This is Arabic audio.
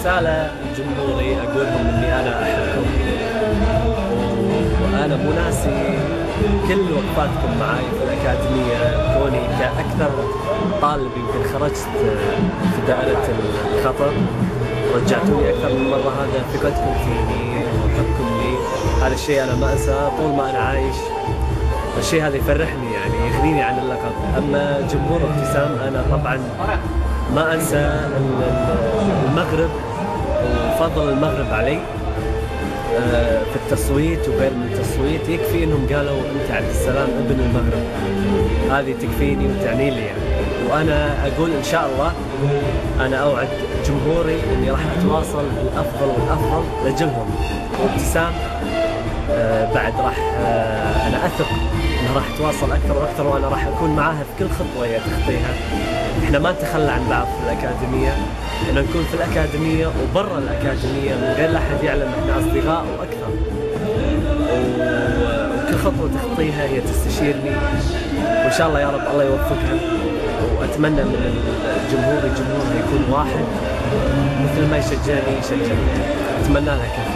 رسالة لجمهوري أقولهم إني أنا أحبكم، وأنا مو ناسي كل وقفاتكم معي في الأكاديمية، كوني كأكثر طالب يمكن خرجت في دائرة الخطر، رجعتوني أكثر من مرة. هذا ثقتكم فيني وحبكم لي، هذا الشيء أنا ما أنساه طول ما أنا عايش. الشيء هذا يفرحني يعني، يغنيني عن اللقب. أما جمهور ابتسام أنا طبعا ما أنسى المغرب وفضل المغرب علي في التصويت وغير من التصويت. يكفي انهم قالوا انت عبد السلام ابن المغرب، هذه تكفيني وتعني لي يعني. وانا اقول ان شاء الله انا اوعد جمهوري اني راح اتواصل بالافضل والافضل لاجلهم. وابتسام بعد راح انا اثق انها راح تواصل اكثر واكثر، وانا راح اكون معاها في كل خطوه هي تخطيها. احنا ما نتخلى عن بعض في الاكاديميه، احنا نكون في الاكاديميه وبرا الاكاديميه من غير لا احد يعلم، احنا اصدقاء واكثر. وكل خطوه تخطيها هي تستشيرني، وان شاء الله يا رب الله يوفقها. واتمنى من الجمهور يكون واحد مثل ما يشجعني، اتمنى لها كثير.